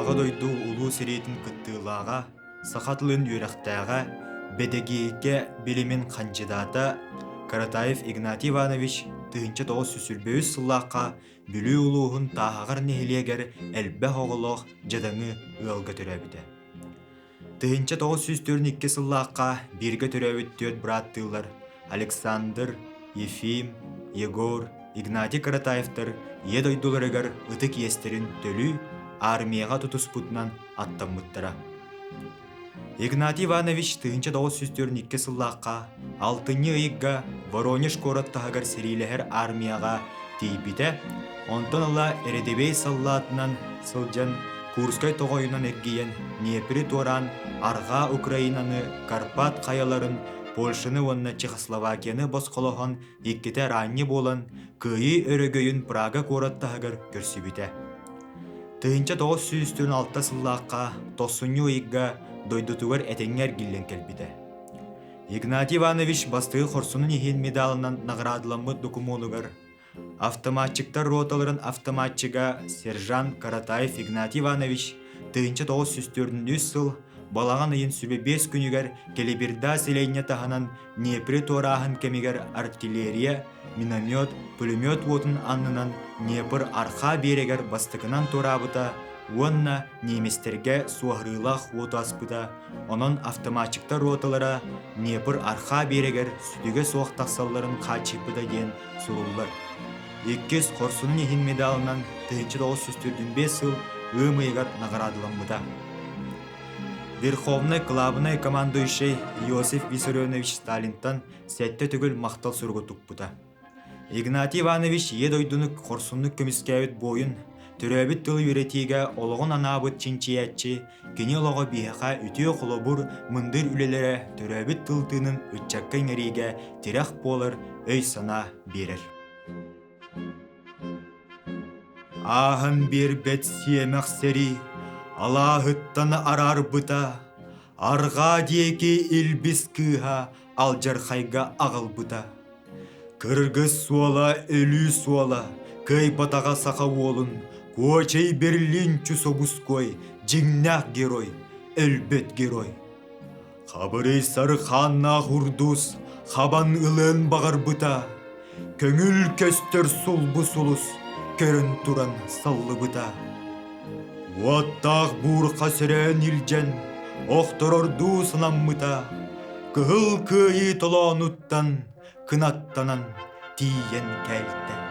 Аға дойду улуу сирейтин кыттыылааға, сахатлын үйрәхтääҕэ, бедегиикке билимин кандидата Каратаев Игнатий Иванович тыынча тоҕус сүсүрбөүс сыллаакка бүлүү улуухун тааһаҕар нихилиэгэр элбэх оҕолоох дьадаңы ыалга төрөбүтэ. Тыынча тоҕус сүстөрүн икки сыллаакка бирге төрөбүттүөт бырааттыылар Александр, Ефим, Егор, Игнатий Каратаевтар ие дойдуларыгар ытык иестерин төлүү армияға тутуспутунан аттаммыттара. Игнатий Иванович тыынча тоҕус сүстөрүн икки сыллаакка алтынньы ыйыгга Воронеж куораттаһыгар сирилэһэр армияға тийбите, онтон ыла эредебей саллаатынан сылдьан Курскай тоҕойунан эггийэн Днепри туоран арҕаа Украинаны, Карпат каяларын, Польшаны уонна Чехословакияны босхолоһон икките ранньы буолан кыйы өрөгөйүн Прага куораттаһыгар көрсүбүтэ. Тыынча тоҕус сүүстүн алта сыллаакка тосунньу ыйыгга дойдутугар этеҥҥер гиллен келбите. Игнатий Иванович бастыы хорсунун иһин медалынан наградыламмыт докумунугар автоматчиктар роталарын автоматчига сержант Каратаев Игнатий Иванович тыынча тоҕус сүстөрүн 3 сыл балаган ыйын сүбе 5 күнүгер келебирда селейне таһанан Днепри туораахын кемигер артиллерия, миномет, пулемет уотун аннынан Днепр арха берегер бастыкынан туорабыта, уонна неместерге суахрыылах уоту аспыта, онон автоматчиктар роталара Днепр арха берегер сүтүгө суохтахсалларын качыпыта диэн суруллар. 200 хорсунун иһин медалынан тыынча тоҕус сүстөрдүн 5 сыл ыымыйгар наградыламмыта. Верховный главный командующий Иосиф Виссарионович Сталинтан сетте түгіл мақтал сургутукпута. Игнатий Иванович ие дойдунук хорсуннук көміскәбіт бойын түрәбіт тылы үйретиге олығын анабыт чинчиятчы кені олығы бияқа үтіе қолобур мындыр үлелері түрәбіт тылтының үтчакка ңериге тирах болыр өй сана берер. Ахын бір бет сиемәқ сәрі Аллахыттаны арар бұта, арға деке илбіс кыға алжар хайга ағыл бұта. Кыргыз суала, өлі суала, кай батаға сақа олын, көчей Берлин чусобуской, жиңнақ герой, өлбет герой. Қабырый сары ханна хурдус, хабан ылын бағар бұта, көңіл көстер сулбу сулус, көрін туран саллы бұта. Уаттақ бурқа сүрен илжен, оқтырорду сынаммыта, кығыл күйі тұлануттан, кынаттанан тиен кәлті.